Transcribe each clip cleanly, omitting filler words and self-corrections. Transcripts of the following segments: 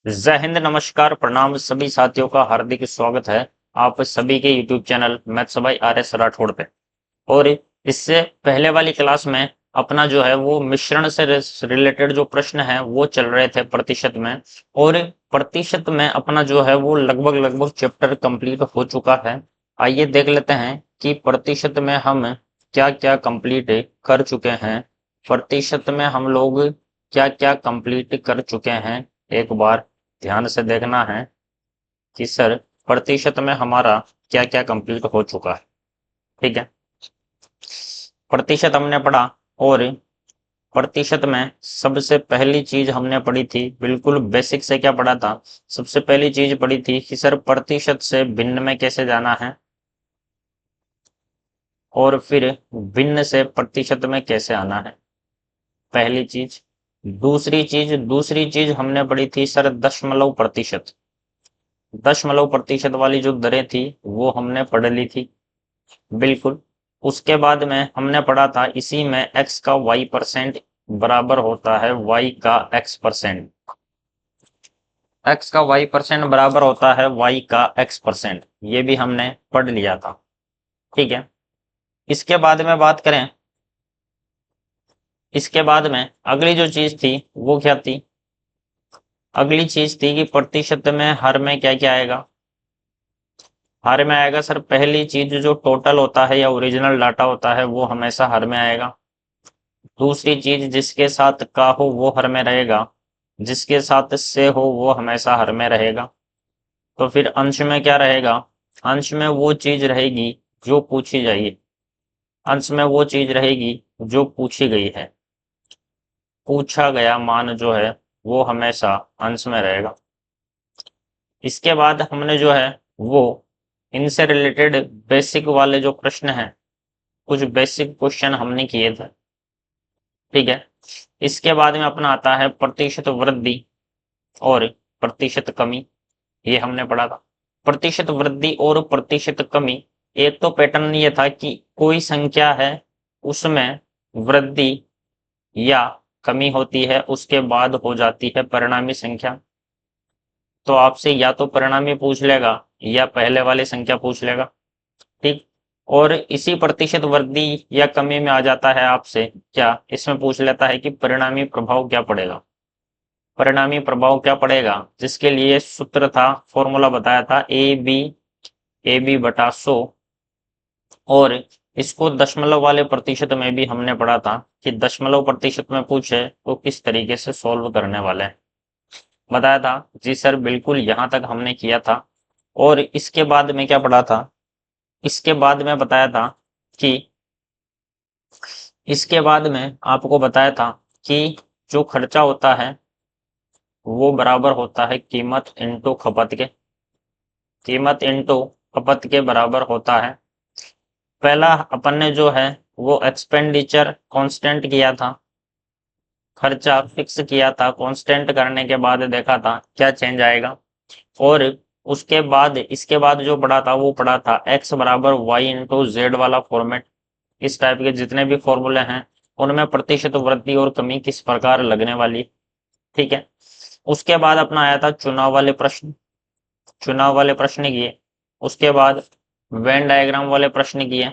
जय हिंद, नमस्कार, प्रणाम सभी साथियों का हार्दिक स्वागत है आप सभी के YouTube channel maths by RS Rathore पे। और इससे पहले वाली क्लास में अपना जो है वो मिश्रण से रिलेटेड जो प्रश्न है वो चल रहे थे प्रतिशत में। और प्रतिशत में अपना जो है वो लगभग लगभग चैप्टर कंप्लीट हो चुका है। आइए देख लेते हैं कि प्रतिशत में हम क्या क्या कंप्लीट कर चुके हैं। प्रतिशत में हम लोग क्या क्या कंप्लीट कर चुके हैं, एक बार ध्यान से देखना है कि सर प्रतिशत में हमारा क्या क्या कंप्लीट हो चुका है। ठीक है, प्रतिशत हमने पढ़ा। और प्रतिशत में सबसे पहली चीज हमने पढ़ी थी, बिल्कुल बेसिक से क्या पढ़ा था। सबसे पहली चीज पढ़ी थी कि सर प्रतिशत से भिन्न में कैसे जाना है, और फिर भिन्न से प्रतिशत में कैसे आना है, पहली चीज। दूसरी चीज हमने पढ़ी थी सर दशमलव प्रतिशत। दशमलव प्रतिशत वाली जो दरें थी वो हमने पढ़ ली थी, बिल्कुल। उसके बाद में हमने पढ़ा था इसी में x का y% बराबर होता है y का x%। x का y% बराबर होता है y का x%, ये भी हमने पढ़ लिया था। ठीक है, इसके बाद में बात करें, इसके बाद में अगली जो चीज थी वो क्या थी। अगली चीज थी कि प्रतिशत में हर में क्या क्या आएगा। हर में आएगा सर पहली चीज जो टोटल होता है या ओरिजिनल डाटा होता है वो हमेशा हर में आएगा। दूसरी चीज जिसके साथ का हो वो हर में रहेगा, जिसके साथ से हो वो हमेशा हर में रहेगा। तो फिर अंश में क्या रहेगा, अंश में वो चीज रहेगी जो पूछी जाइए, अंश में वो चीज रहेगी जो पूछी गई है। पूछा गया मान जो है वो हमेशा अंश में रहेगा। इसके बाद हमने जो है वो इनसे रिलेटेड बेसिक वाले जो प्रश्न हैं, कुछ बेसिक क्वेश्चन हमने किए थे। ठीक है, इसके बाद में अपना आता है प्रतिशत वृद्धि और प्रतिशत कमी, ये हमने पढ़ा था। प्रतिशत वृद्धि और प्रतिशत कमी, एक तो पैटर्न ये था कि कोई संख्या है उसमें वृद्धि या कमी होती है, उसके बाद हो जाती है परिणामी संख्या। तो आपसे या तो परिणामी पूछ लेगा या पहले वाली संख्या पूछ लेगा। ठीक, और इसी प्रतिशत वृद्धि या कमी में आ जाता है आपसे क्या, इसमें पूछ लेता है कि परिणामी प्रभाव क्या पड़ेगा। परिणामी प्रभाव क्या पड़ेगा, जिसके लिए सूत्र था, फॉर्मूला बताया था ए बी बटा 100। और इसको दशमलव वाले प्रतिशत में भी हमने पढ़ा था कि दशमलव प्रतिशत में पूछे तो किस तरीके से सॉल्व करने वाले हैं, बताया था। जी सर बिल्कुल, यहाँ तक हमने किया था। और इसके बाद में क्या पढ़ा था, इसके बाद में बताया था कि इसके बाद में आपको बताया था कि जो खर्चा होता है वो बराबर होता है कीमत इंटू खपत के। कीमत इंटू खपत के बराबर होता है। पहला अपन ने जो है वो एक्सपेंडिचर कांस्टेंट किया था, खर्चा फिक्स किया था, कांस्टेंट करने के बाद देखा था क्या चेंज आएगा। और उसके बाद इसके बाद जो पढ़ा था वो पढ़ा था x बराबर वाई इंटू जेड वाला फॉर्मेट। इस टाइप के जितने भी फॉर्मूले हैं उनमें प्रतिशत वृद्धि और कमी किस प्रकार लगने वाली। ठीक है, उसके बाद अपना आया था चुनाव वाले प्रश्न। चुनाव वाले प्रश्न किए, उसके बाद वेन डायग्राम वाले प्रश्न किए,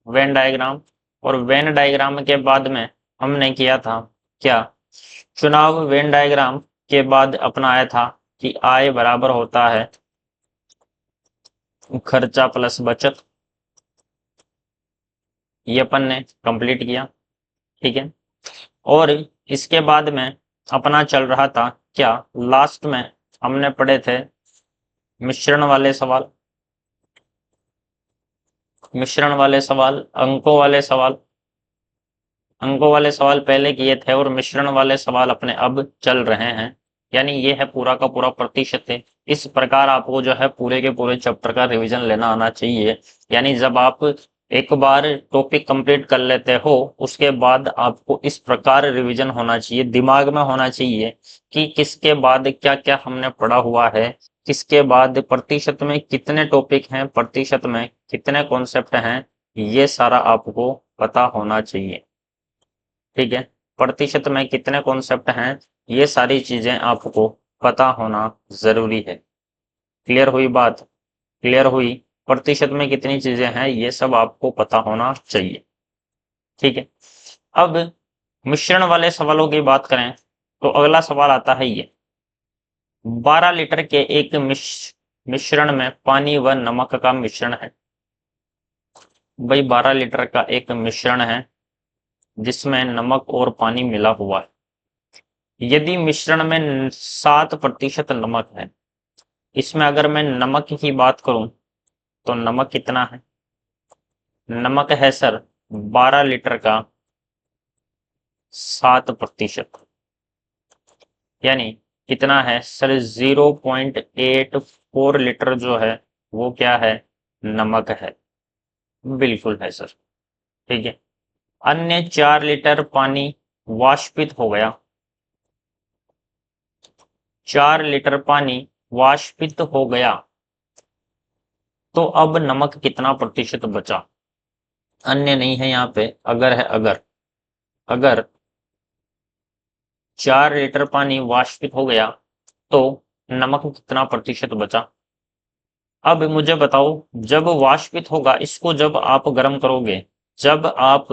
वेन डायग्राम। और वेन डायग्राम के बाद में हमने किया था क्या, चुनाव। वेन डायग्राम के बाद अपना आया था कि आय बराबर होता है खर्चा प्लस बचत, ये अपन ने कंप्लीट किया। ठीक है, और इसके बाद में अपना चल रहा था क्या, लास्ट में हमने पढ़े थे मिश्रण वाले सवाल। मिश्रण वाले सवाल, अंकों वाले सवाल, अंकों वाले सवाल पहले किए थे और मिश्रण वाले सवाल अपने अब चल रहे हैं। यानी ये है पूरा का पूरा प्रतिशत है। इस प्रकार आपको जो है पूरे के पूरे चैप्टर का रिवीजन लेना आना चाहिए। यानी जब आप एक बार टॉपिक कंप्लीट कर लेते हो उसके बाद आपको इस प्रकार रिवीजन होना चाहिए, दिमाग में होना चाहिए कि किसके बाद क्या क्या हमने पढ़ा हुआ है, किसके बाद प्रतिशत में कितने टॉपिक हैं, प्रतिशत में कितने कॉन्सेप्ट हैं, ये सारा आपको पता होना चाहिए। ठीक है, प्रतिशत में कितने कॉन्सेप्ट हैं, ये सारी चीजें आपको पता होना जरूरी है। क्लियर हुई बात? क्लियर हुई? प्रतिशत में कितनी चीजें हैं ये सब आपको पता होना चाहिए। ठीक है, अब मिश्रण वाले सवालों की बात करें तो अगला सवाल आता है ये, 12 लीटर के एक मिश्रण में पानी व नमक का मिश्रण है। भाई 12 लीटर का एक मिश्रण है जिसमें नमक और पानी मिला हुआ है। यदि मिश्रण में 7% नमक है, इसमें अगर मैं नमक की बात करूं तो नमक कितना है? नमक है सर 12 लीटर का 7%, यानी कितना है सर? 0.84 लीटर जो है वो क्या है? नमक है। बिल्कुल है सर। ठीक है, अन्य 4 लीटर पानी वाष्पित हो गया। 4 लीटर पानी वाष्पित हो गया, तो अब नमक कितना प्रतिशत बचा? अन्य नहीं है यहाँ पे, अगर है। अगर अगर 4 लीटर पानी वाष्पित हो गया तो नमक कितना प्रतिशत बचा? अब मुझे बताओ, जब वाष्पित होगा, इसको जब आप गर्म करोगे, जब आप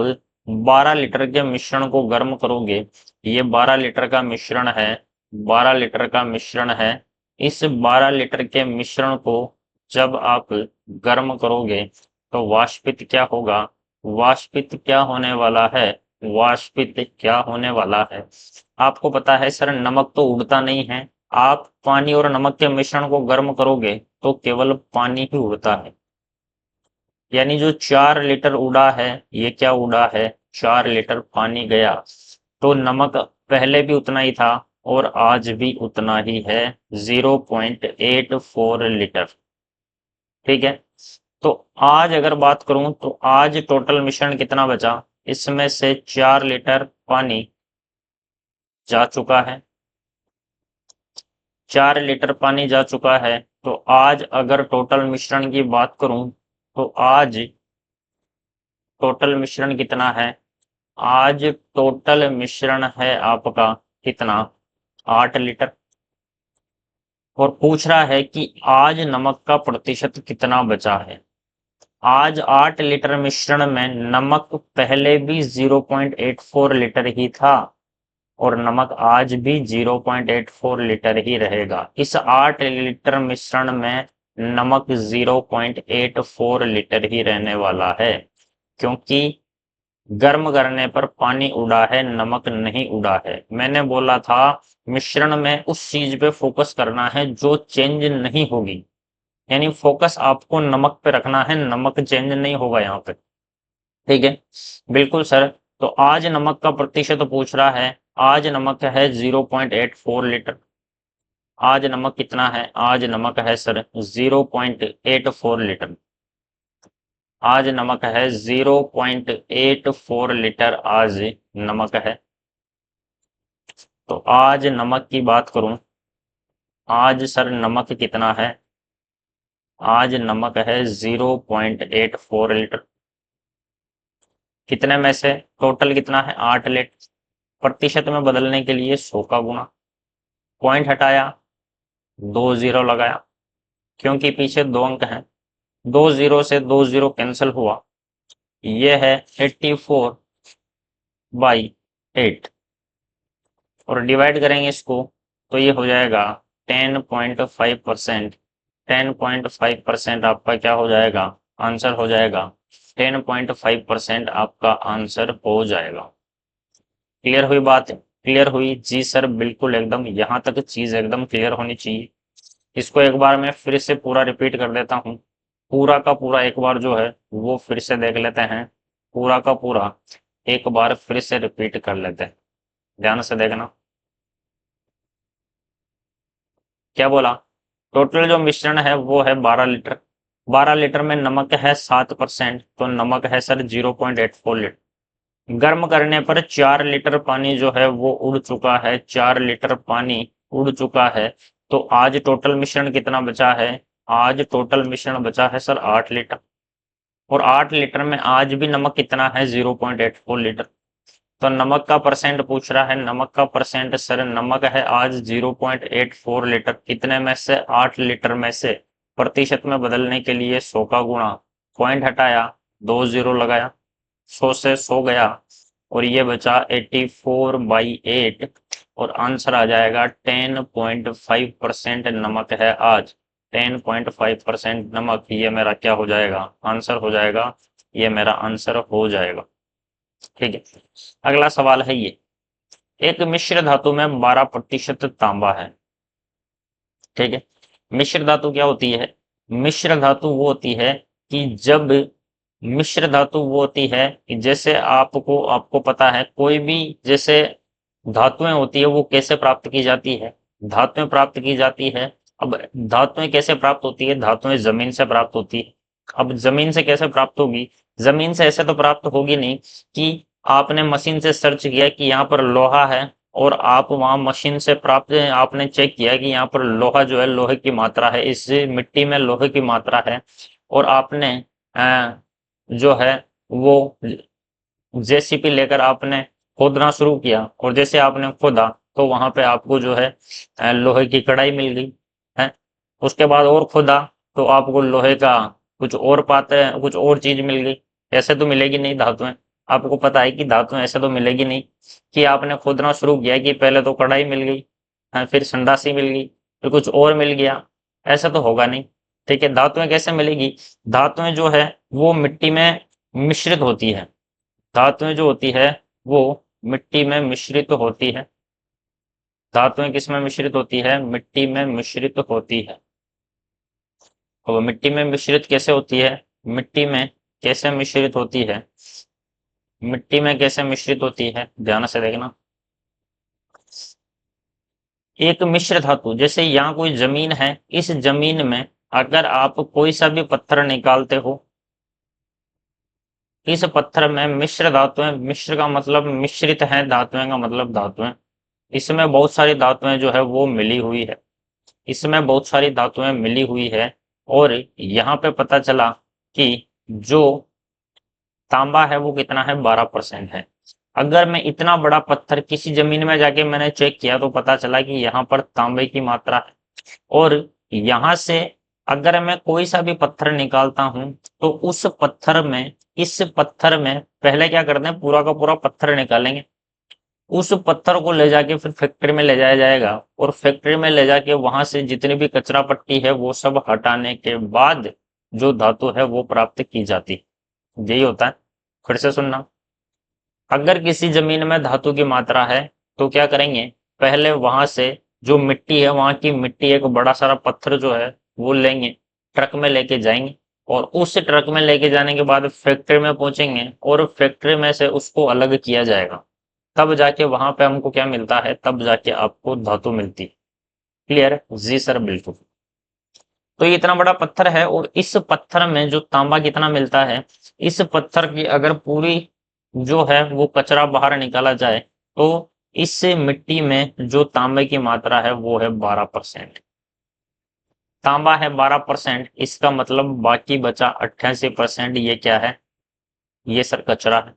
12 लीटर के मिश्रण को गर्म करोगे, ये 12 लीटर का मिश्रण है, 12 लीटर का मिश्रण है। इस 12 लीटर के मिश्रण को जब आप गर्म करोगे तो वाष्पित क्या होगा? वाष्पित क्या होने वाला है? वाष्पित क्या होने वाला है? आपको पता है सर, नमक तो उड़ता नहीं है। आप पानी और नमक के मिश्रण को गर्म करोगे तो केवल पानी ही उड़ता है। यानी जो 4 लीटर उड़ा है, ये क्या उड़ा है? 4 लीटर पानी गया, तो नमक पहले भी उतना ही था और आज भी उतना ही है, 0.84 लीटर। ठीक है, तो आज अगर बात करूं तो आज टोटल मिश्रण कितना बचा? इसमें से 4 लीटर पानी जा चुका है, 4 लीटर पानी जा चुका है। तो आज अगर टोटल मिश्रण की बात करूं तो आज टोटल मिश्रण कितना है? आज टोटल मिश्रण है आपका कितना? 8 लीटर। और पूछ रहा है कि आज नमक का प्रतिशत कितना बचा है। आज 8 लीटर मिश्रण में नमक पहले भी 0.84 लीटर ही था और नमक आज भी 0.84 लीटर ही रहेगा। इस 8 लीटर मिश्रण में नमक 0.84 लीटर ही रहने वाला है, क्योंकि गर्म करने पर पानी उड़ा है, नमक नहीं उड़ा है। मैंने बोला था मिश्रण में उस चीज पे फोकस करना है जो चेंज नहीं होगी, यानी फोकस आपको नमक पे रखना है, नमक चेंज नहीं होगा यहाँ पे। ठीक है, बिल्कुल सर। तो आज नमक का प्रतिशत पूछ रहा है, आज नमक है 0.84 लीटर। आज नमक कितना है? आज नमक है सर 0.84 लीटर। आज नमक है 0.84 लीटर आज नमक है। तो आज नमक की बात करूं, आज सर नमक कितना है? आज नमक है 0.84 लीटर। कितने में से? टोटल कितना है? 8 लीटर। प्रतिशत में बदलने के लिए 100 का गुना, पॉइंट हटाया, 2 जीरो लगाया, क्योंकि पीछे 2 अंक हैं, 2 जीरो से 2 जीरो कैंसिल हुआ, ये है 84/8। और डिवाइड करेंगे इसको तो ये हो जाएगा 10.5%। 10.5% आपका क्या हो जाएगा? आंसर हो जाएगा। 10.5% आपका आंसर हो जाएगा। क्लियर हुई बात? क्लियर हुई जी सर, बिल्कुल एकदम, यहाँ तक चीज एकदम क्लियर होनी चाहिए। इसको एक बार मैं फिर से पूरा रिपीट कर देता हूँ, पूरा का पूरा एक बार जो है वो फिर से देख लेते हैं, पूरा का पूरा एक बार फिर से रिपीट कर लेते हैं, ध्यान से देखना। क्या बोला? टोटल जो मिश्रण है वो है 12 लीटर। 12 लीटर में नमक है 7%, तो नमक है सर 0.84 लीटर। गर्म करने पर 4 लीटर पानी जो है वो उड़ चुका है, 4 लीटर पानी उड़ चुका है। तो आज टोटल मिश्रण कितना बचा है? आज टोटल मिश्रण बचा है सर 8 लीटर। और 8 लीटर में आज भी नमक कितना है? 0.84 लीटर। तो नमक का परसेंट पूछ रहा है। नमक का परसेंट सर, नमक है आज 0.84 लीटर, कितने में से? 8 लीटर में से। प्रतिशत में बदलने के लिए 100 का गुणा, पॉइंट हटाया, 2 जीरो लगाया, 100 से 100 गया और ये बचा 84/8 और आंसर आ जाएगा 10.5% नमक है आज। 10.5% नमक, ये मेरा क्या हो जाएगा? आंसर हो जाएगा। ये मेरा आंसर हो जाएगा। ठीक है, अगला सवाल है ये, एक मिश्र धातु में 12% तांबा है। ठीक है, मिश्र धातु क्या होती है? मिश्र धातु वो होती है कि जब मिश्र धातु वो होती है कि जैसे आपको पता है कोई भी जैसे धातुएं होती है वो कैसे प्राप्त की जाती है? धातुएं प्राप्त की जाती है। अब धातुएं कैसे प्राप्त होती है? धातुएं जमीन से प्राप्त होती है। अब जमीन से कैसे प्राप्त होगी? जमीन से ऐसे तो प्राप्त होगी नहीं कि आपने मशीन से सर्च किया कि यहाँ पर लोहा है और आप वहां मशीन से प्राप्त आपने चेक किया कि यहाँ पर लोहा जो है, लोहे की मात्रा है, इस मिट्टी में लोहे की मात्रा है और आपने जो है वो जेसीपी लेकर आपने खोदना शुरू किया और जैसे आपने खोदा तो वहां पे आपको जो है लोहे की कढ़ाई मिल गई है। उसके बाद और खोदा तो आपको लोहे का कुछ और पाते कुछ और चीज मिल गई। ऐसे तो मिलेगी नहीं धातुएं। आपको पता है कि धातुएं ऐसे तो मिलेगी नहीं कि आपने खोदना शुरू किया कि पहले तो कढ़ाई मिल गई, फिर संडासी मिल गई, फिर कुछ और मिल गया। ऐसा तो होगा नहीं। ठीक है, धातुएं कैसे मिलेगी? धातुएं जो है वो मिट्टी में मिश्रित होती है। धातुएं जो होती है वो मिट्टी में मिश्रित होती है। धातुएं किस में मिश्रित होती है? मिट्टी में मिश्रित होती है। और मिट्टी में मिश्रित कैसे होती है? मिट्टी में कैसे मिश्रित होती है? मिट्टी में कैसे मिश्रित होती है, ध्यान से देखना। एक मिश्र धातु, जैसे यहाँ कोई जमीन है, इस जमीन में अगर आप कोई सा भी पत्थर निकालते हो, इस पत्थर में मिश्र धातुएं, मिश्र का मतलब मिश्रित है, धातुएं का मतलब धातुएं, इसमें बहुत सारी धातुएं जो है वो मिली हुई है। इसमें बहुत सारी धातुएं मिली हुई है और यहाँ पे पता चला कि जो तांबा है वो कितना है? 12% है। अगर मैं इतना बड़ा पत्थर किसी जमीन में जाके मैंने चेक किया तो पता चला कि यहाँ पर तांबे की मात्रा है और यहाँ से अगर मैं कोई सा भी पत्थर निकालता हूं तो उस पत्थर में, इस पत्थर में पहले क्या करते हैं, पूरा का पूरा पत्थर निकालेंगे। उस पत्थर को ले जाके फिर फैक्ट्री में ले जाया जाएगा और फैक्ट्री में ले जाके वहां से जितनी भी कचरा पट्टी है वो सब हटाने के बाद जो धातु है वो प्राप्त की जाती है। यही होता है। फिर से सुनना, अगर किसी जमीन में धातु की मात्रा है तो क्या करेंगे, पहले वहां से जो मिट्टी है, वहां की मिट्टी, एक बड़ा सारा पत्थर जो है वो लेंगे, ट्रक में लेके जाएंगे और उस ट्रक में लेके जाने के बाद फैक्ट्री में पहुंचेंगे और फैक्ट्री में से उसको अलग किया जाएगा। तब जाके वहां पे हमको क्या मिलता है? तब जाके आपको धातु मिलती है। क्लियर? जी सर, बिल्कुल। तो ये इतना बड़ा पत्थर है और इस पत्थर में जो तांबा कितना मिलता है, इस पत्थर की अगर पूरी जो है वो कचरा बाहर निकाला जाए तो इस मिट्टी में जो तांबे की मात्रा है वो है 12%। तांबा है 12%, इसका मतलब बाकी बचा 88%। ये क्या है? ये सर कचरा है।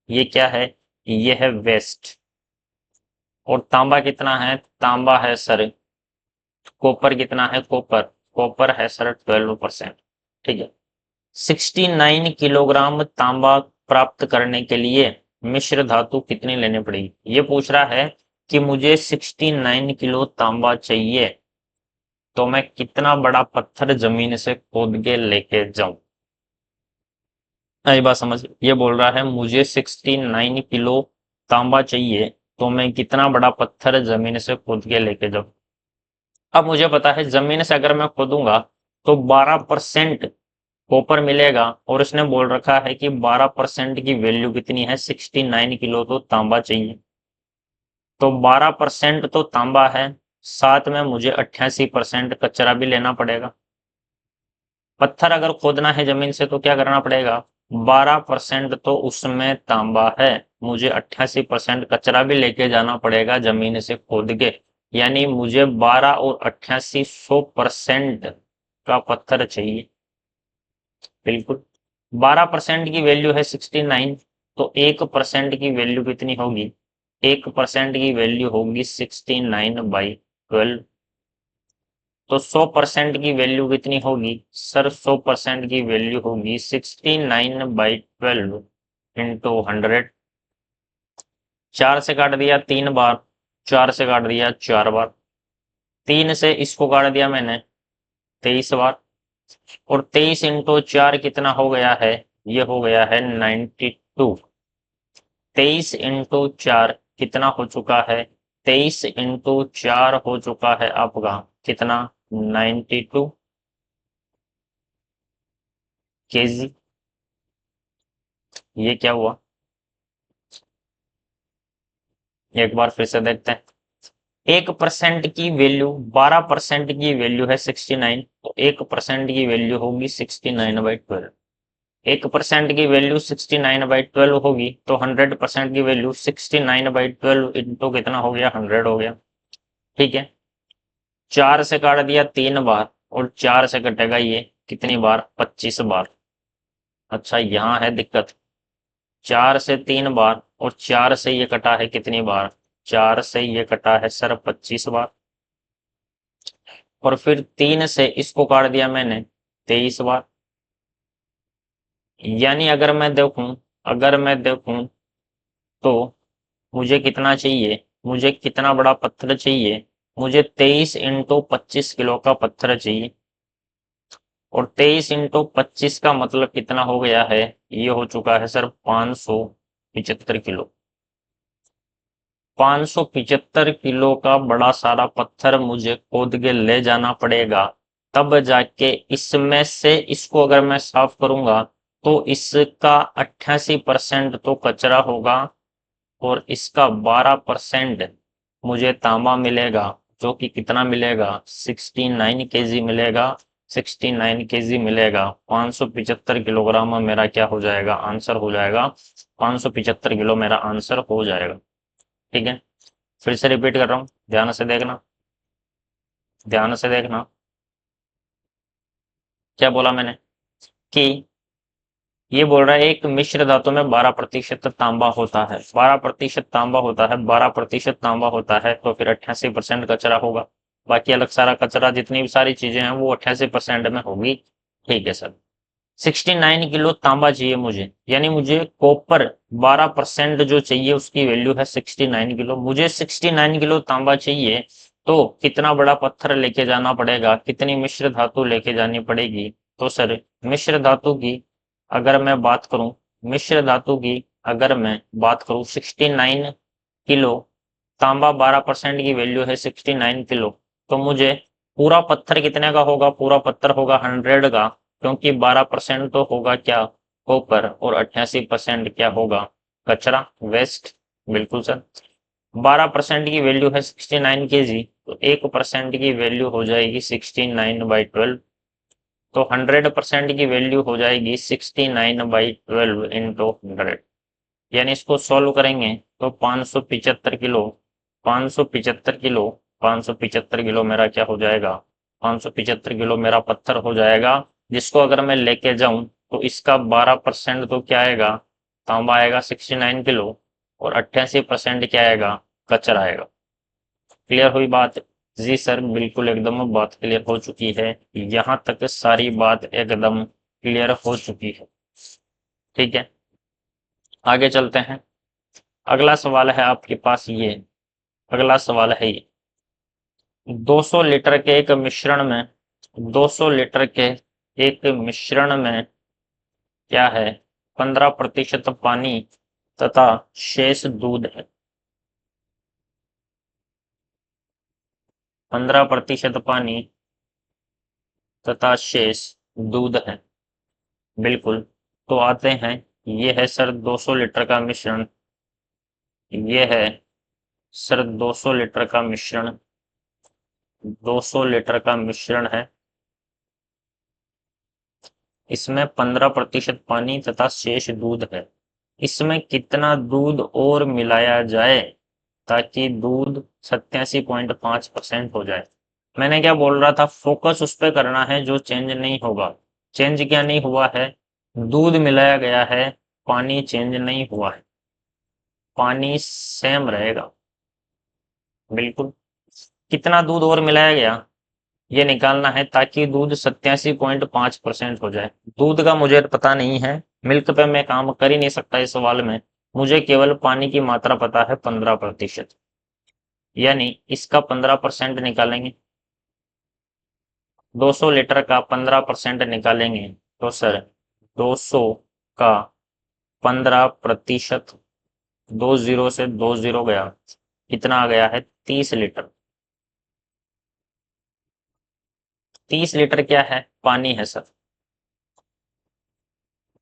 ये क्या है? ये है वेस्ट। और तांबा कितना है? तांबा है सर, कॉपर कितना है? कॉपर, कॉपर है सर 12%। ठीक है, 69 किलोग्राम तांबा प्राप्त करने के लिए मिश्र धातु कितनी लेनी पड़ेगी? ये पूछ रहा है कि मुझे 69 किलो तांबा चाहिए तो मैं कितना बड़ा पत्थर जमीन से खोद के लेके जाऊं? ये बात समझ, ये बोल रहा है मुझे 69 किलो तांबा चाहिए तो मैं कितना बड़ा पत्थर जमीन से खोद के लेके जाऊं। अब मुझे पता है जमीन से अगर मैं खोदूंगा तो 12% कॉपर मिलेगा और इसने बोल रखा है कि 12% की वैल्यू कितनी है? 69 किलो तो तांबा चाहिए। तो 12% तो तांबा है, साथ में मुझे 88% कचरा भी लेना पड़ेगा। पत्थर अगर खोदना है जमीन से तो क्या करना पड़ेगा? 12% तो उसमें तांबा है, मुझे 88% कचरा भी लेके जाना पड़ेगा जमीन से खोद के। यानी मुझे 12 और 88 100% का पत्थर चाहिए। बिल्कुल, 12% की वैल्यू है 69 तो 1% की वैल्यू कितनी होगी? 1% की वैल्यू होगी 69/12। तो 100% की वैल्यू कितनी होगी सर? 100% की वैल्यू होगी 69/12 इंटू 100। 4 से काट दिया 3 बार, 4 से काट दिया 4 बार, 3 से इसको काट दिया मैंने 23 बार, और 23 इंटू 4 कितना हो गया है? ये हो गया है 92। 23 इंटू 4 कितना हो चुका है? 23 इंटू 4 हो चुका है आपका कितना? 92 केजी। ये क्या हुआ? एक बार फिर से देखते हैं। 1% की वैल्यू, 12% की वैल्यू है 69, तो 1% की वैल्यू होगी 69/12। 1% की वैल्यू 69/12 होगी, तो 100% की वैल्यू 69/12 इंटू कितना हो गया? 100 हो गया। ठीक है, 4 से काट दिया 3 बार, और 4 से कटेगा ये कितनी बार? 25 बार। अच्छा, यहाँ है दिक्कत। 4 से 3 बार, और 4 से ये कटा है कितनी बार? 4 से ये कटा है सर 25 बार, और फिर 3 से इसको काट दिया मैंने 23 बार। यानी अगर मैं देखूं तो मुझे कितना चाहिए? मुझे कितना बड़ा पत्थर चाहिए? मुझे 23 इंटू 25 किलो का पत्थर चाहिए, और 23 इंटू 25 का मतलब कितना हो गया है? ये हो चुका है सर 575 किलो। 575 किलो का बड़ा सारा पत्थर मुझे खोद के ले जाना पड़ेगा, तब जाके इसमें से इसको अगर मैं साफ करूंगा तो इसका 88% तो कचरा होगा, और इसका 12% मुझे तांबा मिलेगा, जो कि कितना मिलेगा? 69 केजी मिलेगा। 69 केजी मिलेगा। 575 किलोग्राम में मेरा क्या हो जाएगा? आंसर हो जाएगा 575 किलो मेरा आंसर हो जाएगा। ठीक है, फिर से रिपीट कर रहा हूँ, ध्यान से देखना, ध्यान से देखना। क्या बोला मैंने? कि ये बोल रहा है एक मिश्र धातु में 12% तांबा होता है, 12% तांबा होता है, 12% तांबा होता है, तो फिर 88% कचरा होगा। बाकी अलग सारा कचरा, जितनी भी सारी चीजें हैं वो 88% में होगी। ठीक है सर, 69 किलो तांबा चाहिए मुझे, यानी मुझे कॉपर 12% जो चाहिए उसकी वैल्यू है 69 किलो। मुझे 69 किलो तांबा चाहिए, तो कितना बड़ा पत्थर लेके जाना पड़ेगा? कितनी मिश्र धातु लेके जानी पड़ेगी? तो सर मिश्र धातु की अगर मैं बात करूं, मिश्र धातु की अगर मैं बात करूं 69 किलो, तांबा 12% की वैल्यू है 69 किलो, तो मुझे पूरा पत्थर कितने का होगा? पूरा पत्थर होगा 100 का, क्योंकि 12% तो होगा क्या? कॉपर, और 88% क्या होगा? कचरा, वेस्ट। बिल्कुल सर। 12% की वैल्यू है 69 केजी, तो 1% की वैल्यू हो जाएगी 69/12। तो 100% की वैल्यू हो जाएगी 69/12 इंटू 100। यानी इसको सॉल्व करेंगे तो 575 किलो, 575 किलो, 575 किलो मेरा क्या हो जाएगा? 575 किलो मेरा पत्थर हो जाएगा, जिसको अगर मैं लेके जाऊं तो इसका 12% तो क्या आएगा? तांबा आएगा 69 किलो, और 88% क्या आएगा? कचरा आएगा। क्लियर हुई बात? जी सर, बिल्कुल एकदम बात क्लियर हो चुकी है। यहाँ तक सारी बात एकदम क्लियर हो चुकी है। ठीक है, आगे चलते हैं। अगला सवाल है आपके पास ये, अगला सवाल है ये, 200 लीटर के एक मिश्रण में, 200 लीटर के एक मिश्रण में क्या है? 15% पानी तथा शेष दूध है। 15% पानी तथा शेष दूध है। बिल्कुल। तो आते हैं, ये है सर 200 लीटर का मिश्रण, ये है सर 200 लीटर का मिश्रण, 200 लीटर का मिश्रण है। इसमें 15% पानी तथा शेष दूध है। इसमें कितना दूध और मिलाया जाए ताकि दूध 87.5% हो जाए? मैंने क्या बोल रहा था? फोकस उस पर करना है जो चेंज नहीं होगा। चेंज क्या नहीं हुआ है? दूध मिलाया गया है, पानी चेंज नहीं हुआ है, पानी सेम रहेगा बिल्कुल। कितना दूध और मिलाया गया ये निकालना है, ताकि दूध 87.5% हो जाए। दूध का मुझे पता नहीं है, मिल्क पे मैं काम कर ही नहीं सकता इस सवाल में। मुझे केवल पानी की मात्रा पता है 15%, यानी इसका 15% निकालेंगे। 200 लीटर का 15% निकालेंगे तो सर 200 का 15%, 20 से 20 गया, कितना आ गया है 30 लीटर। 30 लीटर क्या है, पानी है सर।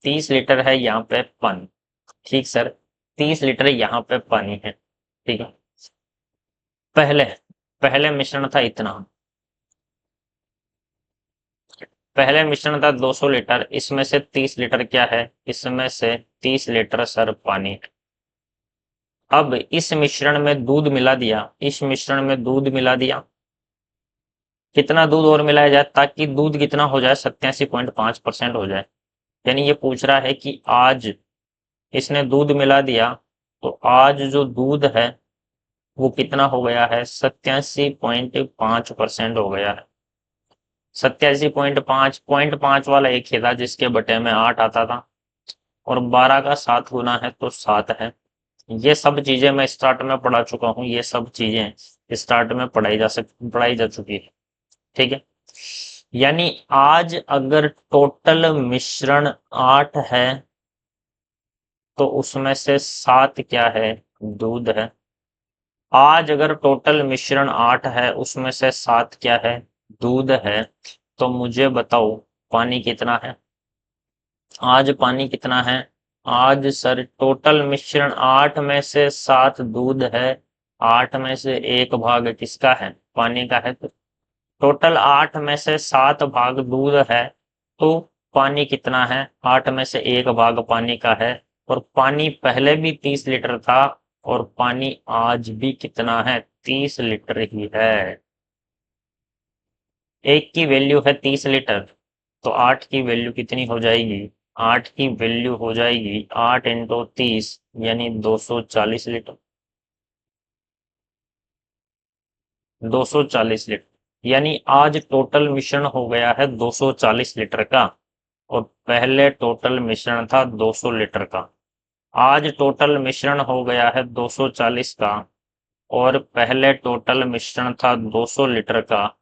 30 लीटर है यहाँ पे पानी, ठीक सर। 30 लीटर यहाँ पे पानी है, ठीक है। पहले पहले मिश्रण था इतना, पहले मिश्रण था 200 लीटर, इसमें से 30 लीटर क्या है, इसमें से 30 लीटर सर पानी है। अब इस मिश्रण में दूध मिला दिया, इस मिश्रण में दूध मिला दिया। कितना दूध और मिलाया जाए ताकि दूध कितना हो जाए, 87.5% हो जाए। यानी ये पूछ रहा है कि आज इसने दूध मिला दिया, तो आज जो दूध है वो कितना हो गया है, 87.5% हो गया है। 87.5, 0.5 वाला एक ही था जिसके बटे में 8 आता था, और 12 का 7 गुना है तो 7 है। ये सब चीजें मैं स्टार्ट में पढ़ा चुका हूँ, ये सब चीजें स्टार्ट में पढ़ाई जा चुकी है, ठीक है। यानी आज अगर टोटल मिश्रण 8 है तो उसमें से 7 क्या है, दूध है। आज अगर टोटल मिश्रण 8 है उसमें से 7 क्या है, दूध है। तो मुझे बताओ पानी कितना है। आज पानी कितना है, आज सर टोटल मिश्रण 8 में से 7 दूध है, 8 में से एक भाग किसका है, पानी का है। तो टोटल 8 में से 7 भाग दूध है, तो पानी कितना है, 8 में से एक भाग पानी का है। और पानी पहले भी 30 लीटर था, और पानी आज भी कितना है, 30 लीटर ही है। एक की वैल्यू है 30 लीटर, तो 8 की वैल्यू कितनी हो जाएगी, 8 की वैल्यू हो जाएगी 8 इंटू 30, यानी 240 लीटर। 240 लीटर, यानी आज टोटल मिश्रण हो गया है 240 लीटर का, और पहले टोटल मिश्रण था 200 लीटर का। आज टोटल मिश्रण हो गया है 240 का, और पहले टोटल मिश्रण था 200 लीटर का।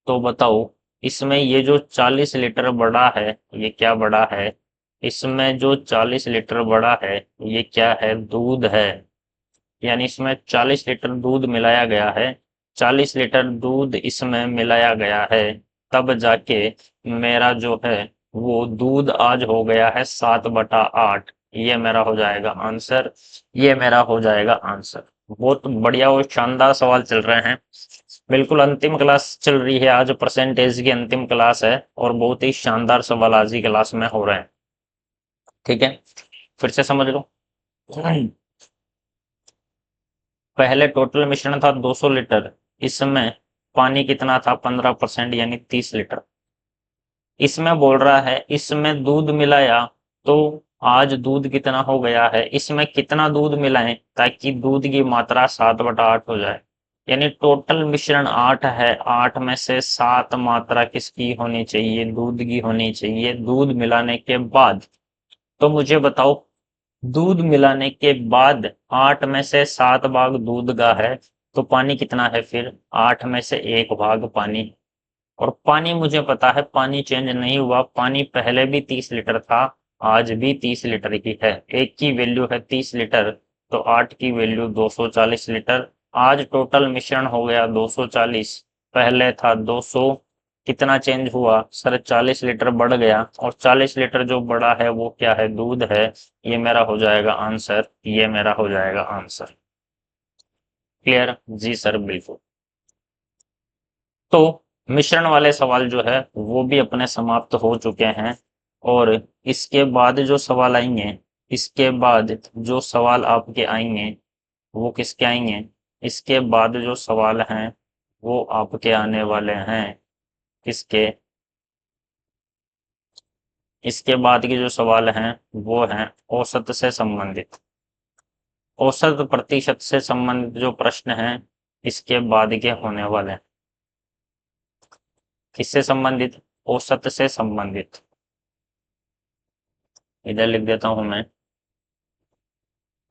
तो बताओ इसमें ये जो 40 लीटर बड़ा है, ये क्या बड़ा है, इसमें जो 40 लीटर बड़ा है ये क्या है, दूध है। यानी इसमें 40 लीटर दूध मिलाया गया है, 40 लीटर दूध इसमें मिलाया गया है, तब जाके मेरा जो है वो दूध आज हो गया है 7/8। ये मेरा हो जाएगा आंसर, ये मेरा हो जाएगा आंसर। बहुत बढ़िया और शानदार सवाल चल रहे हैं। बिल्कुल अंतिम क्लास चल रही है, आज परसेंटेज की अंतिम क्लास है, और बहुत ही शानदार सवाल आज की क्लास में हो रहे हैं, ठीक है। फिर से समझ लो। पहले टोटल मिश्रण था 200 लीटर, इसमें पानी कितना था, 15%, यानी 30 लीटर। इसमें बोल रहा है इसमें दूध मिलाया, तो आज दूध कितना हो गया है, इसमें कितना दूध मिलाएं ताकि दूध की मात्रा 7/8 हो जाए। यानी टोटल मिश्रण 8 है, 8 में से 7 मात्रा किसकी होनी चाहिए, दूध की होनी चाहिए, दूध मिलाने के बाद। तो मुझे बताओ दूध मिलाने के बाद 8 में से 7 भाग दूध का है, तो पानी कितना है फिर, 8 में से एक भाग पानी। और पानी मुझे पता है, पानी चेंज नहीं हुआ, पानी पहले भी 30 लीटर था, आज भी 30 लीटर ही है। एक की वैल्यू है 30 लीटर, तो 8 की वैल्यू 240 लीटर। आज टोटल मिश्रण हो गया 240, पहले था 200, कितना चेंज हुआ सर, 40 लीटर बढ़ गया, और 40 लीटर जो बड़ा है वो क्या है, दूध है। ये मेरा हो जाएगा आंसर, ये मेरा हो जाएगा आंसर। क्लियर जी सर, बिल्कुल। तो मिश्रण वाले सवाल जो है वो भी अपने समाप्त हो चुके हैं, और इसके बाद जो सवाल आएंगे, इसके बाद जो सवाल आपके आएंगे वो किसके आएंगे, इसके बाद जो सवाल हैं वो आपके आने वाले हैं किसके, इसके बाद के जो सवाल हैं वो हैं औसत से संबंधित। औसत प्रतिशत से संबंधित जो प्रश्न हैं इसके बाद के होने वाले हैं। किससे संबंधित? औसत से संबंधित। इधर लिख देता हूं मैं।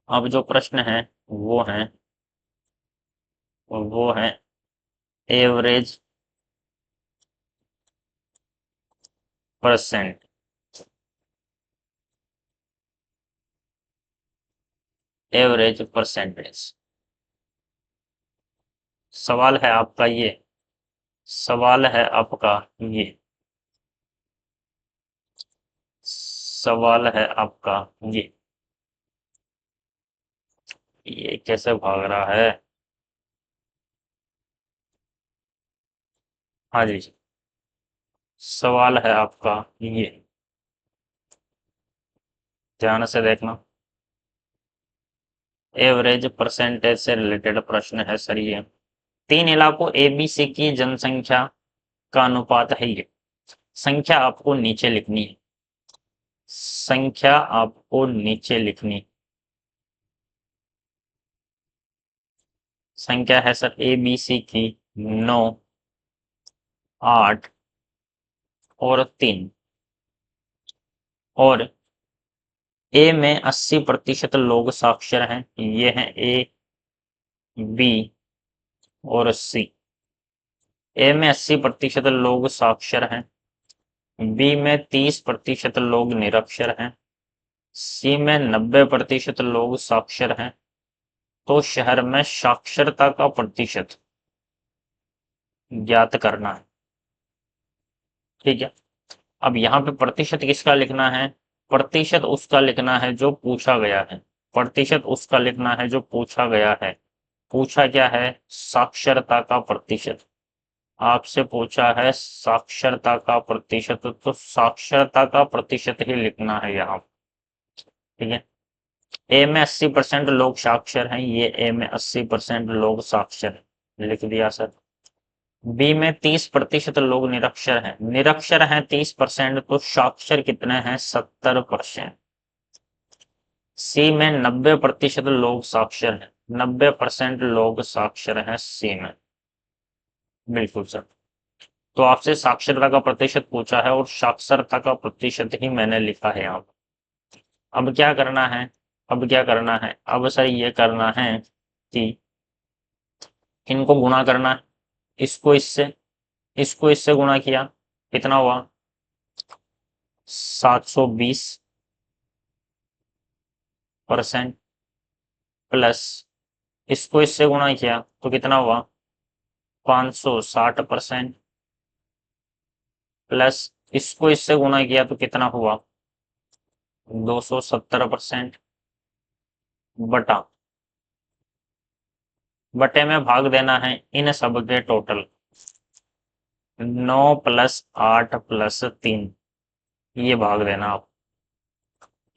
अब जो प्रश्न है वो है एवरेज परसेंट। एवरेज परसेंटेज सवाल है आपका ये। सवाल है आपका ये। सवाल है आपका ये कैसे भाग रहा है? हाँ जी, सवाल है आपका ये, ध्यान से देखना। एवरेज परसेंटेज से रिलेटेड प्रश्न है सर ये। 3 इलाकों ए बी सी की जनसंख्या का अनुपात है ये। संख्या आपको नीचे लिखनी है। संख्या आपको नीचे लिखनी। संख्या है सर ए बी सी की 9, 8 और 3। और ए में 80% लोग साक्षर हैं। ये हैं ए, बी और सी। ए में 80% लोग साक्षर हैं। बी में 30% लोग निरक्षर हैं। सी में 90% लोग साक्षर हैं। तो शहर में साक्षरता का प्रतिशत ज्ञात करना है। ठीक है। अब यहाँ पे प्रतिशत किसका लिखना है? प्रतिशत उसका लिखना है जो पूछा गया है। प्रतिशत उसका लिखना है जो पूछा गया है। पूछा क्या है? साक्षरता का प्रतिशत। आपसे पूछा है साक्षरता का प्रतिशत, तो साक्षरता का प्रतिशत ही लिखना है यहाँ। ठीक है। ए में 80% लोग साक्षर हैं। ये ए में 80% लोग साक्षर हैं, लिख दिया सर। बी में 30% लोग निरक्षर हैं। निरक्षर हैं 30%, तो साक्षर कितने हैं? 70%। सी में 90% लोग साक्षर हैं। 90% लोग साक्षर हैं सी में। बिल्कुल सर। तो आपसे साक्षरता का प्रतिशत पूछा है और साक्षरता का प्रतिशत ही मैंने लिखा है यहाँ। अब क्या करना है? अब क्या करना है? अब सर ये करना है कि इनको गुणा करना है। इसको इससे, इसको इससे गुणा किया, कितना हुआ? 720% प्लस इसको इससे गुणा किया तो कितना हुआ? 560% प्लस इसको इससे गुणा किया तो कितना हुआ? 270%। बटा, बटे में भाग देना है इन सब के टोटल। 9 + 8 + 3, ये भाग देना आप।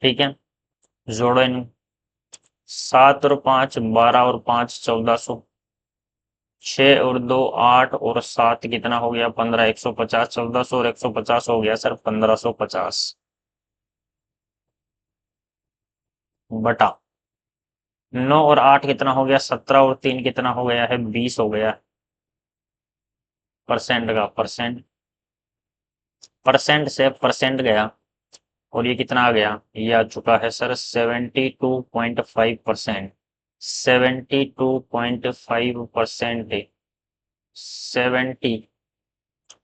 ठीक है, जोड़ो इन। 7 और 5 12 और 5 1400। 6 और 2 8 और 7 कितना हो गया? 15। 150। 1400 और 150 हो गया सर 1550। बटा 9 और 8 कितना हो गया? 17 और 3 कितना हो गया है? 20 हो गया। परसेंट का परसेंट, परसेंट से परसेंट गया और ये कितना आ गया? ये आ चुका है सर 72.5%। 72.5%।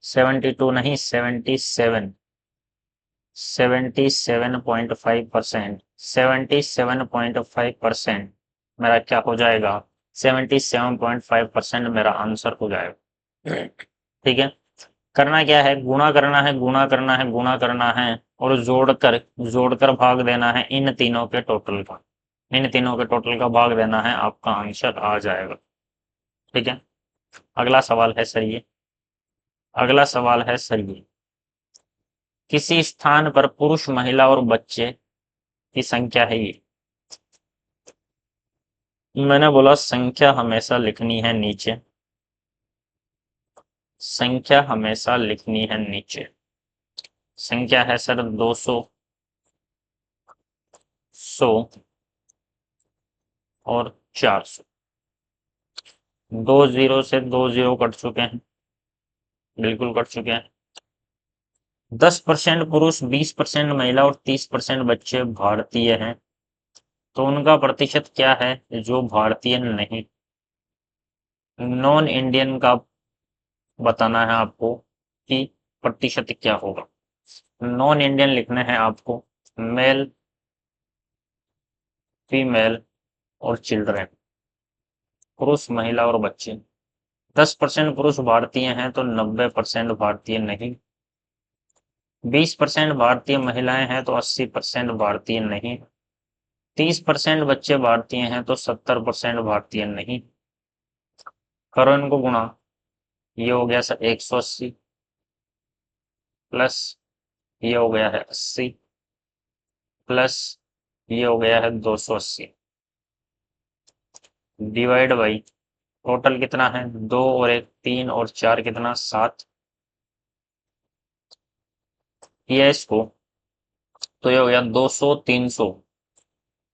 72 नहीं, 77। 77.5%। 77.5% मेरा क्या हो जाएगा? 77.5% मेरा आंसर हो जाएगा। ठीक है। करना क्या है? गुणा करना है, गुणा करना है, गुणा करना है और जोड़कर, जोड़कर भाग देना है इन तीनों के टोटल का। इन तीनों के टोटल का भाग देना है, आपका आंसर आ जाएगा। ठीक है। अगला सवाल है सर ये। अगला सवाल है सर ये। किसी स्थान पर पुरुष, महिला और बच्चे की संख्या है ये। मैंने बोला संख्या हमेशा लिखनी है नीचे। संख्या हमेशा लिखनी है नीचे। संख्या है सर 200, 100 और 400। 2 जीरो से 2 जीरो कट चुके हैं, बिल्कुल कट चुके हैं। 10% पुरुष, 20% महिला और 30% बच्चे भारतीय हैं, तो उनका प्रतिशत क्या है जो भारतीय नहीं? नॉन इंडियन का बताना है आपको कि प्रतिशत क्या होगा। नॉन इंडियन लिखने हैं आपको, मेल, फीमेल और चिल्ड्रन, पुरुष, महिला और बच्चे। 10% पुरुष भारतीय हैं तो 90% भारतीय नहीं। 20% भारतीय महिलाएं हैं तो 80% भारतीय नहीं। 30% बच्चे भारतीय हैं तो 70% भारतीय नहीं। करो इनको गुणा, ये हो गया सर 180 प्लस ये हो गया है 80 प्लस ये हो गया है 280 डिवाइड बाई टोटल कितना है 2 और 1 3 और 4 कितना 7 किया इसको, तो ये हो गया 200 300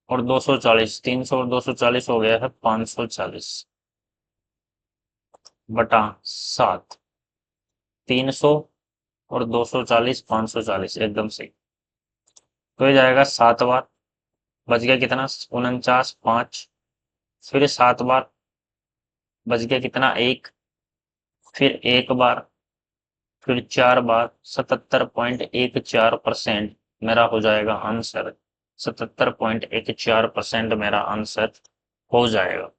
और 240, 300 और 240 हो गया है 540 बटा 7। 300 और 240 540 एकदम सही। तो ये जाएगा 7 बार, बच गया कितना 49 5, फिर 7 बार बच गया कितना 1, फिर 1 बार, फिर 4 बार, 77.14% मेरा हो जाएगा आंसर। 77.14% मेरा आंसर हो जाएगा।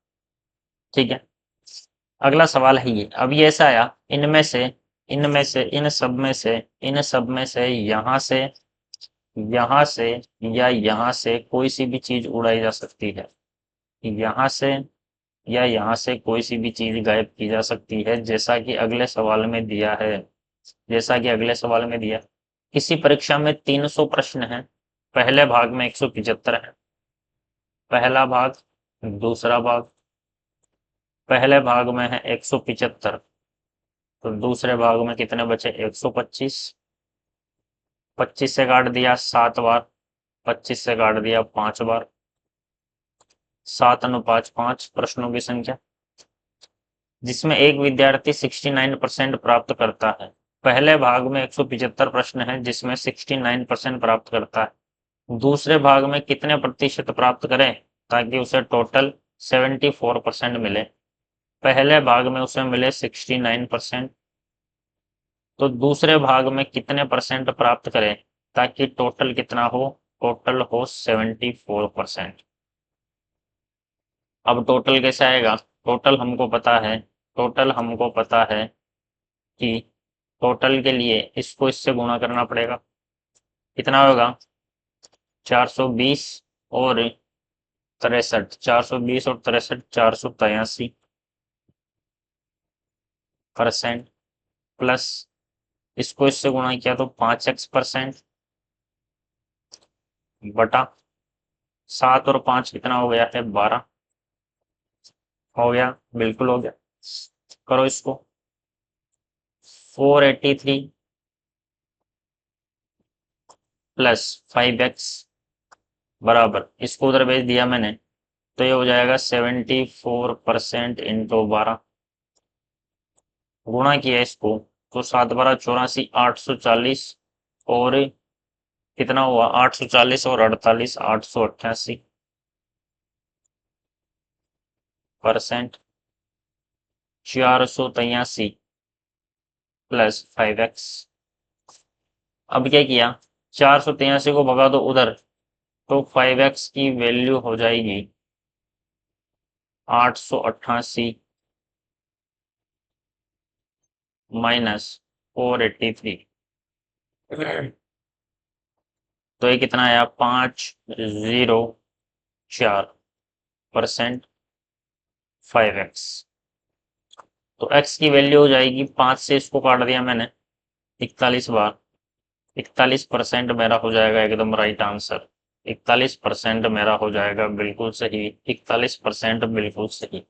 ठीक है, अगला सवाल है ये। अब ये ऐसा आया, इनमें से इन सब में से यहाँ से या यहाँ से कोई सी भी चीज उड़ाई जा सकती है। यहाँ से या यहाँ से कोई सी भी चीज गायब की जा सकती है, जैसा कि अगले सवाल में दिया है। किसी परीक्षा में 300 प्रश्न हैं, पहले भाग में 175 है। पहला भाग, दूसरा भाग, पहले भाग में है 175, तो दूसरे भाग में कितने बचे 125। 25 से काट दिया 7 बार, 25 से काट दिया 5 बार, 7 × 5 5 प्रश्नों की संख्या, जिसमें एक विद्यार्थी 69% प्राप्त करता है। पहले भाग में 175 प्रश्न हैं जिसमें 69% प्राप्त करता है। दूसरे भाग में कितने प्रतिशत प्राप्त करें ताकि उसे टोटल 74% मिले? पहले भाग में उसे मिले 69%, तो दूसरे भाग में कितने परसेंट प्राप्त करें ताकि टोटल कितना हो? टोटल हो 74%। अब टोटल कैसे आएगा? टोटल हमको पता है कि टोटल के लिए इसको इससे गुणा करना पड़ेगा। कितना होगा 420 और 63, 420 और 63 483% प्लस इसको इससे गुणा किया तो 5x% बटा 7 और 5 कितना हो गया है 12। हो गया, बिल्कुल हो गया। करो इसको, 483 प्लस 5x बराबर, इसको उधर भेज दिया मैंने, तो ये हो जाएगा 74% इंटू 12। गुणा किया इसको तो 7 12 84, 840 और कितना हुआ 840 और 48 888%, 483 प्लस 5x। अब क्या किया, 483 को भगा दो उधर, तो 5x की वैल्यू हो जाएगी 888 माइनस 483। तो ये कितना आया 504% 5x। तो x की वैल्यू हो जाएगी 5 से इसको काट दिया मैंने 41 बार, 41% मेरा हो जाएगा एकदम राइट आंसर। 41% मेरा हो जाएगा बिल्कुल सही, 41% बिल्कुल सही।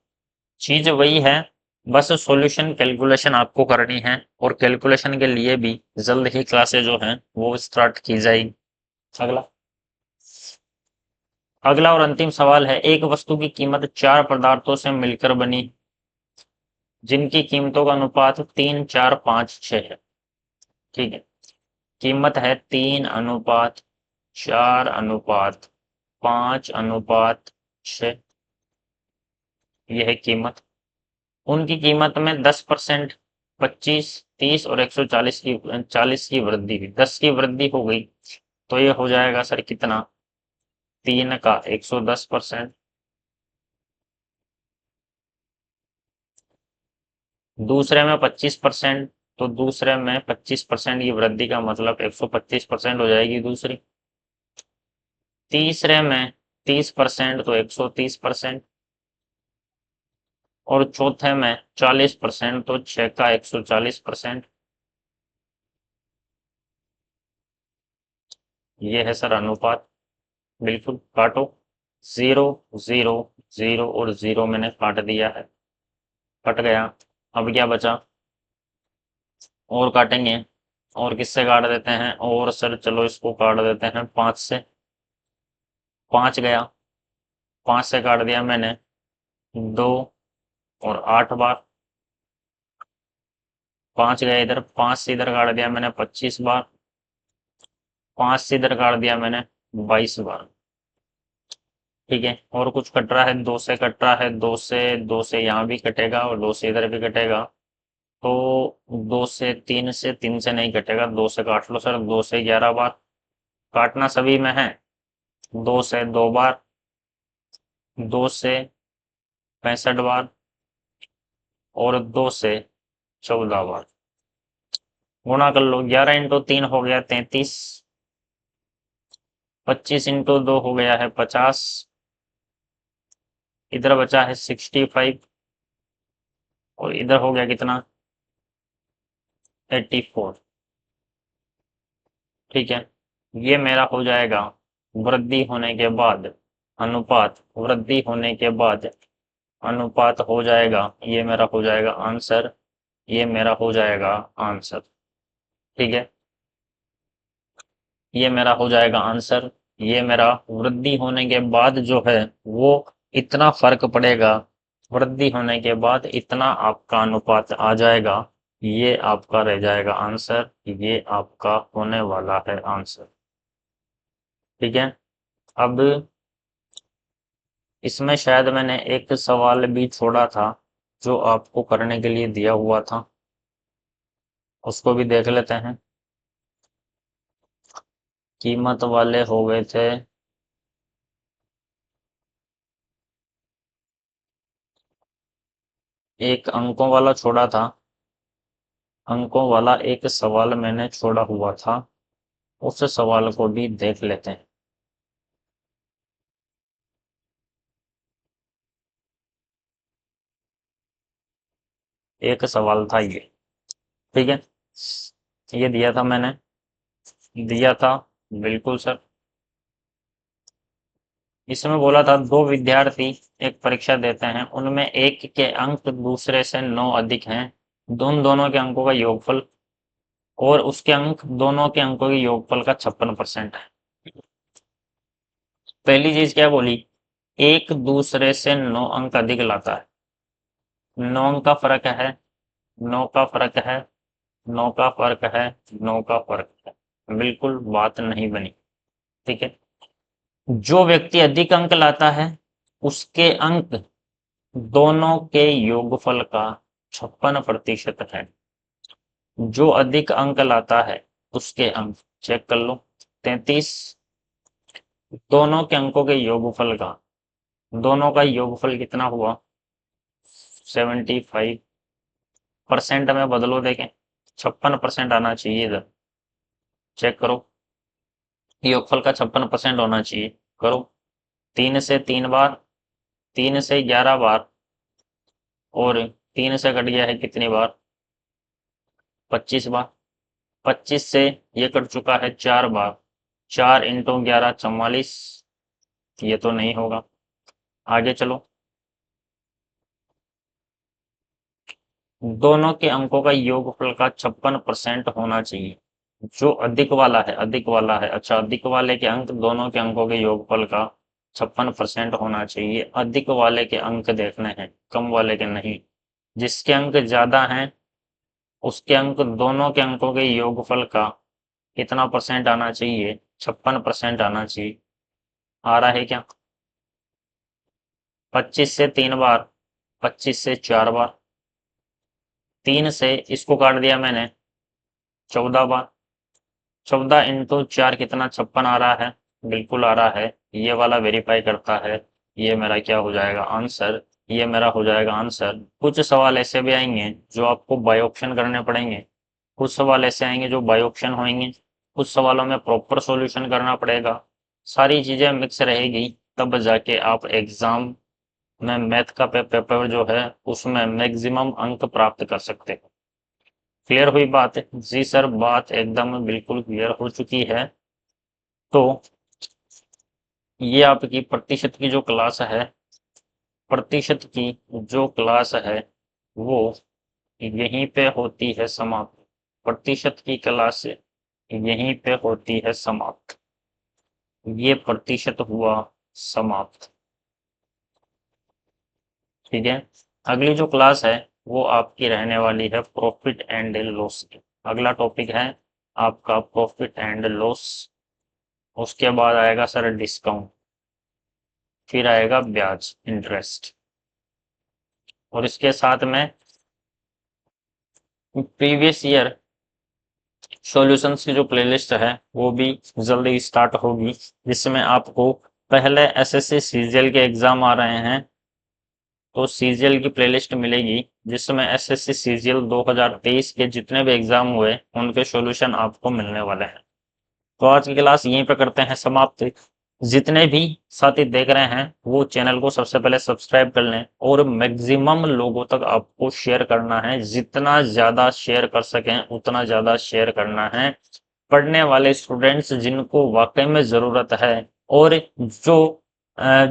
चीज वही है बस सॉल्यूशन कैलकुलेशन आपको करनी है, और कैलकुलेशन के लिए भी जल्द ही क्लासेस जो हैं वो स्टार्ट की जाएगी। अगला अगला और अंतिम सवाल है, एक वस्तु की कीमत 4 पदार्थों से मिलकर बनी जिनकी कीमतों का अनुपात 3, 4, 5, 6 है। ठीक है, कीमत है 3:4:5:6। यह है कीमत। उनकी कीमत में 10%, 25, 30 और 140 की वृद्धि हुई, 10 की वृद्धि हो गई, तो ये हो जाएगा सर कितना, 3 का 110%। दूसरे में 25%, तो दूसरे में 25% की वृद्धि का मतलब 125% हो जाएगी दूसरी। तीसरे में 30%, तो 130%। और चौथे में 40%, तो 6 का 140%। ये है सर अनुपात। बिल्कुल काटो। 0, 0, 0 और 0 मैंने काट दिया है, कट गया। अब क्या बचा, और काटेंगे। और किससे काट देते हैं, और सर चलो इसको काट देते हैं 5 से। 5 गया, 5 से काट दिया मैंने 2 और 8 बार। 5 गया इधर, 5 से इधर काट दिया मैंने 25 बार। 5 से इधर काट दिया मैंने 22 बार। ठीक है, और कुछ कट रहा है, 2 से कट रहा है, 2 से यहाँ भी कटेगा और 2 से इधर भी कटेगा। तो 2 से 3 नहीं कटेगा, 2 से काट लो सर, 2 से 11 बार। काटना सभी में है। 2 से 2 बार, 2 से 65 बार, और 2 से 14 बार। गुणा कर लो, 11 × 3 हो गया 33, 25 × 2 हो गया है 50, इधर बचा है 65, और इधर हो गया कितना, 84। ठीक है, ये मेरा हो जाएगा वृद्धि होने के बाद अनुपात, वृद्धि होने के बाद अनुपात हो जाएगा, ये मेरा हो जाएगा आंसर, ये मेरा हो जाएगा आंसर। ठीक है, ये मेरा हो जाएगा आंसर। ये मेरा वृद्धि होने के बाद जो है वो इतना फर्क पड़ेगा, वृद्धि होने के बाद इतना आपका अनुपात आ जाएगा, ये आपका रह जाएगा आंसर, ये आपका होने वाला है आंसर। ठीक है, अब इसमें शायद मैंने एक सवाल भी छोड़ा था जो आपको करने के लिए दिया हुआ था, उसको भी देख लेते हैं। कीमत वाले हो गए थे, एक अंकों वाला छोड़ा था, अंकों वाला एक सवाल मैंने छोड़ा हुआ था, उस सवाल को भी देख लेते हैं। एक सवाल था ये। ठीक है, ये दिया था मैंने, दिया था, बिल्कुल सर। इसमें बोला था, दो विद्यार्थी एक परीक्षा देते हैं, उनमें एक के अंक दूसरे से 9 अधिक हैं, दोनों के अंकों का योगफल, और उसके अंक दोनों के अंकों के योगफल का 56% है। पहली चीज क्या बोली, एक दूसरे से 9 अंक अधिक लाता है, 9 अंक का फर्क है, 9 का फर्क है, 9 का फर्क है, 9 का फर्क है, बिल्कुल बात नहीं बनी। ठीक है, जो व्यक्ति अधिक अंक लाता है उसके अंक दोनों के योगफल का 56% है। जो अधिक अंक लाता है उसके अंक, चेक कर लो, 33, दोनों के अंकों के योगफल का, दोनों का योगफल कितना हुआ, 75%। में बदलो, देखें 56% आना चाहिए इधर, चेक करो, योगफल का 56% होना चाहिए। करो, 3 से 3 बार, 3 से 11 बार, और 3 से कट गया है कितनी बार, 25 बार। 25 से ये कट चुका है 4 बार, 4 × 11 44, ये तो नहीं होगा। आगे चलो, दोनों के अंकों का योगफल का 56% होना चाहिए। जो अधिक वाला है, अधिक वाला है, अच्छा, अधिक वाले के अंक दोनों के अंकों के योगफल का 56% होना चाहिए। अधिक वाले के अंक देखने हैं, कम वाले के नहीं। जिसके अंक ज्यादा हैं उसके अंक दोनों के अंकों के योगफल का कितना परसेंट आना चाहिए? 56% आना चाहिए। आ रहा है क्या? 25 से 3 बार, 25 से 4 बार, 3 से इसको काट दिया मैंने 14 बार। 14 × 4 कितना? 56 आ रहा है, बिल्कुल आ रहा है। ये वाला वेरीफाई करता है। ये मेरा क्या हो जाएगा? आंसर। ये मेरा हो जाएगा आंसर। कुछ सवाल ऐसे भी आएंगे जो आपको बाय ऑप्शन करने पड़ेंगे, कुछ सवाल ऐसे आएंगे जो बाय ऑप्शन होंगे, कुछ सवालों में प्रॉपर सॉल्यूशन करना पड़ेगा। सारी चीजें मिक्स रहेगी, तब जाके आप एग्जाम में मैथ का पेपर जो है उसमें मैक्सिमम अंक प्राप्त कर सकते हैं। क्लियर हुई बात? जी सर, बात एकदम बिल्कुल क्लियर हो चुकी है। तो ये आपकी प्रतिशत की जो क्लास है, प्रतिशत की जो क्लास है वो यहीं पे होती है समाप्त। प्रतिशत की क्लास यहीं पे होती है समाप्त। ये प्रतिशत हुआ समाप्त। ठीक है। अगली जो क्लास है वो आपकी रहने वाली है प्रॉफिट एंड लॉस की। अगला टॉपिक है आपका प्रॉफिट एंड लॉस। उसके बाद आएगा सर डिस्काउंट, फिर आएगा ब्याज, इंटरेस्ट, और इसके साथ में प्रीवियस ईयर सॉल्यूशंस की जो प्लेलिस्ट है वो भी जल्दी स्टार्ट होगी, जिसमें आपको पहले एसएससी सीजीएल के एग्जाम आ रहे हैं तो सीजीएल की प्लेलिस्ट मिलेगी, जिसमें एसएससी सीजीएल 2023 के जितने भी एग्जाम हुए उनके सॉल्यूशन आपको मिलने वाले हैं। तो आज की क्लास यहीं पर करते हैं समाप्त। जितने भी साथी देख रहे हैं वो चैनल को सबसे पहले सब्सक्राइब कर लें और मैक्सिमम लोगों तक आपको शेयर करना है। जितना ज्यादा शेयर कर सकें उतना ज्यादा शेयर करना है। पढ़ने वाले स्टूडेंट्स जिनको वाकई में जरूरत है और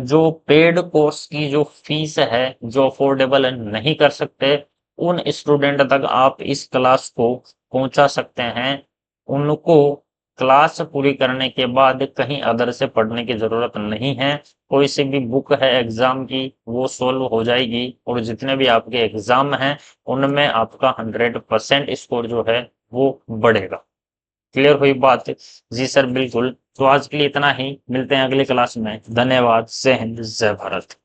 जो पेड कोर्स की जो फीस है जो अफोर्डेबल नहीं कर सकते, उन स्टूडेंट तक आप इस क्लास को पहुंचा सकते हैं। उनको क्लास पूरी करने के बाद कहीं अदर से पढ़ने की जरूरत नहीं है। कोई सी भी बुक है एग्जाम की वो सोल्व हो जाएगी और जितने भी आपके एग्जाम हैं उनमें आपका 100% स्कोर जो है वो बढ़ेगा। क्लियर हुई बात? जी सर, बिल्कुल। तो आज के लिए इतना ही, मिलते हैं अगली क्लास में। धन्यवाद। जय हिंद, जय भारत।